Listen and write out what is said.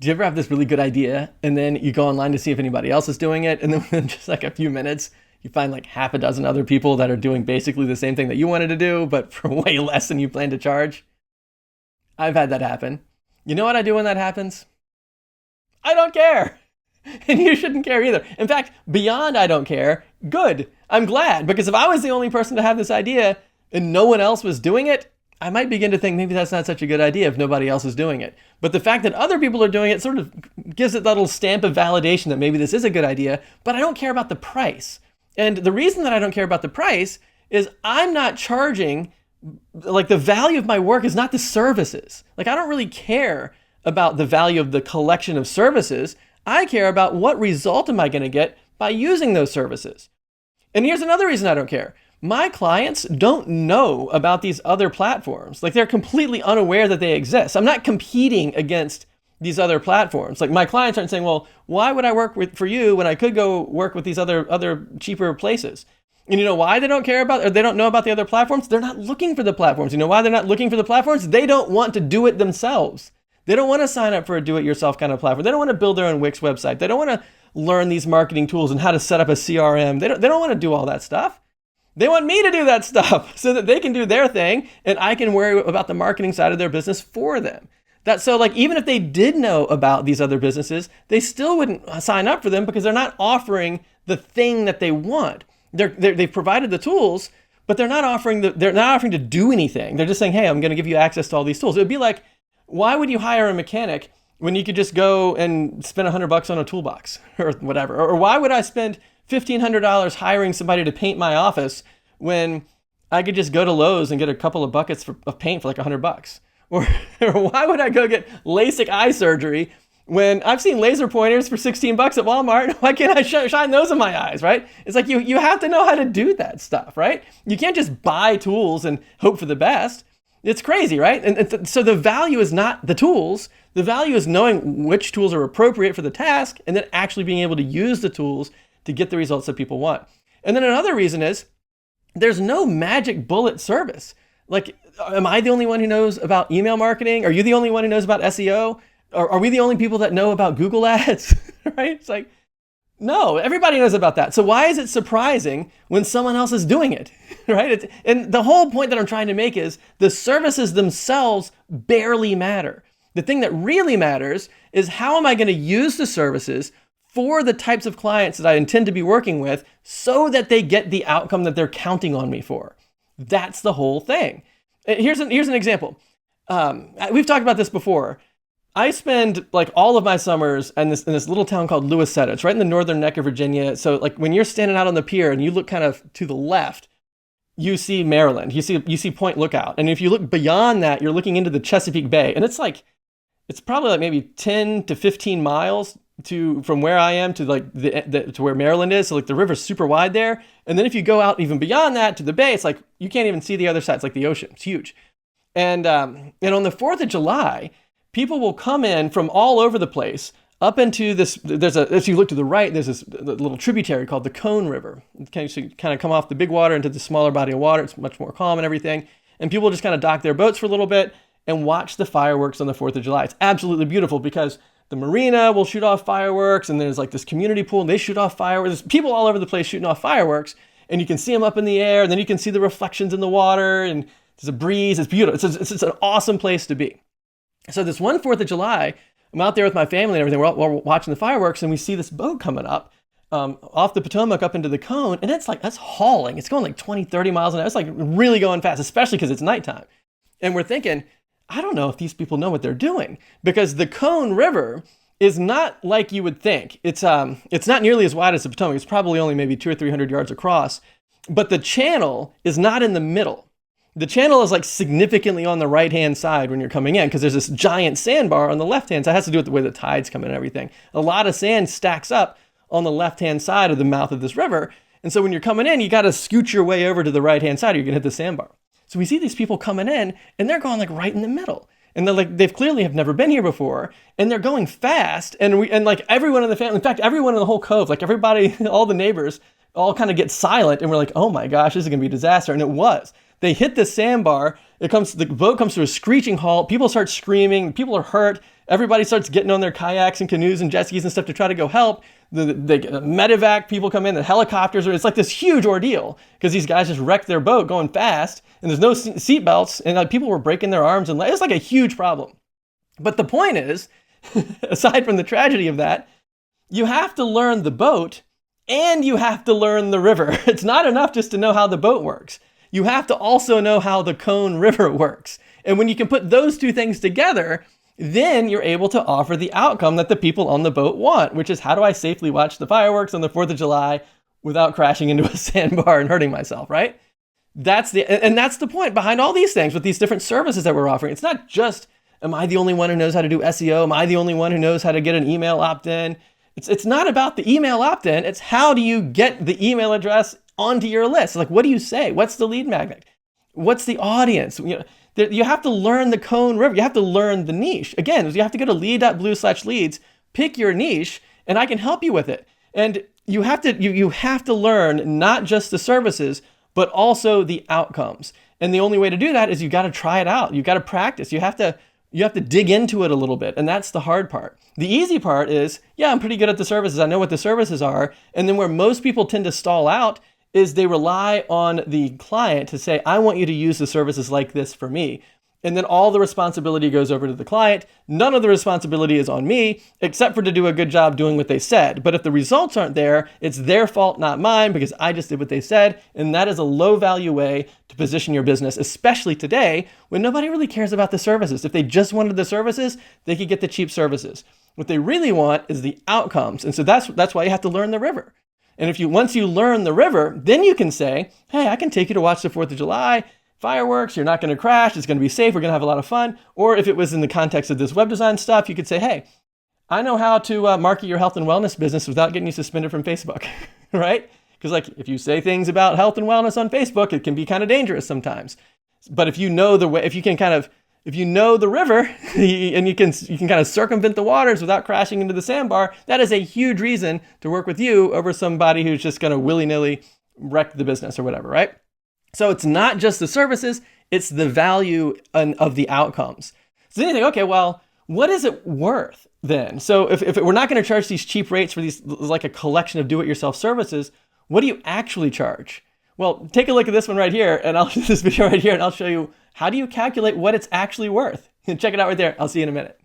Do you ever have this really good idea and then you go online to see if anybody else is doing it, and then within just like a few minutes, you find like half a dozen other people that are doing basically the same thing that you wanted to do, but for way less than you plan to charge? I've had that happen. You know what I do when that happens? I don't care. And you shouldn't care either. In fact, beyond I don't care, good. I'm glad, because if I was the only person to have this idea and no one else was doing it, I might begin to think maybe that's not such a good idea if nobody else is doing it. But the fact that other people are doing it sort of gives it that little stamp of validation that maybe this is a good idea, but I don't care about the price. And the reason that I don't care about the price is I'm not charging, like the value of my work is not the services. Like I don't really care about the value of the collection of services. I care about what result am I going to get by using those services. And here's another reason I don't care. My clients don't know about these other platforms. Like they're completely unaware that they exist. I'm not competing against these other platforms. Like my clients aren't saying, well, why would I work for you when I could go work with these other cheaper places? And you know why they don't care about, or they don't know about the other platforms? They're not looking for the platforms. You know why they're not looking for the platforms? They don't want to do it themselves. They don't want to sign up for a do-it-yourself kind of platform. They don't want to build their own Wix website. They don't want to learn these marketing tools and how to set up a CRM. They don't want to do all that stuff. They want me to do that stuff so that they can do their thing and I can worry about the marketing side of their business for them. So like even if they did know about these other businesses, they still wouldn't sign up for them because they're not offering the thing that they want. They've provided the tools, but they're not offering to do anything. They're just saying, hey, I'm going to give you access to all these tools. It would be like, why would you hire a mechanic when you could just go and spend $100 on a toolbox or whatever? Or why would I spend $1,500 hiring somebody to paint my office when I could just go to Lowe's and get a couple of buckets of paint for like $100? Or why would I go get LASIK eye surgery when I've seen laser pointers for $16 at Walmart? Why can't I shine those in my eyes, right? It's like you have to know how to do that stuff, right? You can't just buy tools and hope for the best. It's crazy, right? And so the value is not the tools. The value is knowing which tools are appropriate for the task and then actually being able to use the tools to get the results that people want. And then another reason is there's no magic bullet service. Like, am I the only one who knows about email marketing? Are you the only one who knows about SEO? Or are we the only people that know about Google Ads? Right? It's like, no, everybody knows about that. So why is it surprising when someone else is doing it? Right? And the whole point that I'm trying to make is the services themselves barely matter. The thing that really matters is how am I going to use the services for the types of clients that I intend to be working with so that they get the outcome that they're counting on me for. That's the whole thing. Here's an example. We've talked about this before. I spend like all of my summers in this little town called Louisetta. It's right in the northern neck of Virginia. So like when you're standing out on the pier and you look kind of to the left, you see Maryland. You see Point Lookout. And if you look beyond that, you're looking into the Chesapeake Bay. And it's probably like maybe 10 to 15 miles from where I am to like to where Maryland is. So like the river's super wide there. And then if you go out even beyond that to the bay, it's like you can't even see the other side. It's like the ocean. It's huge. And on the 4th of July, people will come in from all over the place up into this. If you look to the right, there's this little tributary called the Cone River. You kind of come off the big water into the smaller body of water. It's much more calm and everything. And people just kind of dock their boats for a little bit and watch the fireworks on the 4th of July. It's absolutely beautiful because the marina will shoot off fireworks and there's like this community pool and they shoot off fireworks. There's people all over the place shooting off fireworks and you can see them up in the air and then you can see the reflections in the water and there's a breeze. It's beautiful. It's an awesome place to be. So this one 4th of July, I'm out there with my family and everything. We're watching the fireworks and we see this boat coming up off the Potomac up into the Cone. And that's hauling. It's going like 20, 30 miles an hour. It's like really going fast, especially because it's nighttime. And we're thinking, I don't know if these people know what they're doing because the Cone River is not like you would think. It's not nearly as wide as the Potomac. It's probably only maybe 200 or 300 yards across, but the channel is not in the middle. The channel is like significantly on the right-hand side when you're coming in because there's this giant sandbar on the left-hand side. It has to do with the way the tides come in and everything. A lot of sand stacks up on the left-hand side of the mouth of this river. And so when you're coming in, you got to scoot your way over to the right-hand side or you're going to hit the sandbar. So we see these people coming in and they're going like right in the middle. And they're like, they've clearly have never been here before and they're going fast. And like everyone in the family, in fact, everyone in the whole cove, like everybody, all the neighbors all kind of get silent and we're like, oh my gosh, this is going to be a disaster. And it was. They hit the sandbar. The boat comes to a screeching halt. People start screaming. People are hurt. Everybody starts getting on their kayaks and canoes and jet skis and stuff to try to go help. The medevac people come in, the helicopters, it's like this huge ordeal because these guys just wrecked their boat going fast and there's no seat belts and like people were breaking their arms and it's like a huge problem. But the point is, aside from the tragedy of that, you have to learn the boat and you have to learn the river. It's not enough just to know how the boat works. You have to also know how the Cone River works. And when you can put those two things together, then you're able to offer the outcome that the people on the boat want, which is how do I safely watch the fireworks on the 4th of July without crashing into a sandbar and hurting myself, right? That's the point behind all these things with these different services that we're offering. It's not just, am I the only one who knows how to do SEO? Am I the only one who knows how to get an email opt-in? It's not about the email opt-in. It's how do you get the email address onto your list? Like, what do you say? What's the lead magnet? What's the audience? You have to learn the Cone River. You have to learn the niche. Again, you have to go to lead.blue/leads, pick your niche, and I can help you with it. And you have to learn not just the services, but also the outcomes. And the only way to do that is you got to try it out. You got to practice. You have to dig into it a little bit. And that's the hard part. The easy part is, yeah, I'm pretty good at the services. I know what the services are. And then where most people tend to stall out is they rely on the client to say, I want you to use the services like this for me. And then all the responsibility goes over to the client. None of the responsibility is on me, except for to do a good job doing what they said. But if the results aren't there, it's their fault, not mine, because I just did what they said. And that is a low value way to position your business, especially today when nobody really cares about the services. If they just wanted the services, they could get the cheap services. What they really want is the outcomes. And so that's why you have to learn the river. And once you learn the river, then you can say, hey, I can take you to watch the 4th of July fireworks. You're not going to crash. It's going to be safe. We're going to have a lot of fun. Or if it was in the context of this web design stuff, you could say, hey, I know how to market your health and wellness business without getting you suspended from Facebook, right? Because like if you say things about health and wellness on Facebook, it can be kind of dangerous sometimes. But if you know the way, if you know the river and you can kind of circumvent the waters without crashing into the sandbar, that is a huge reason to work with you over somebody who's just going to willy-nilly wreck the business or whatever, right? So it's not just the services, it's the value of the outcomes. So then you think, okay, well, what is it worth then? So if we're not going to charge these cheap rates for these, like a collection of do-it-yourself services, what do you actually charge? Well, take a look at this one right here, and this video right here, and I'll show you how do you calculate what it's actually worth. Check it out right there. I'll see you in a minute.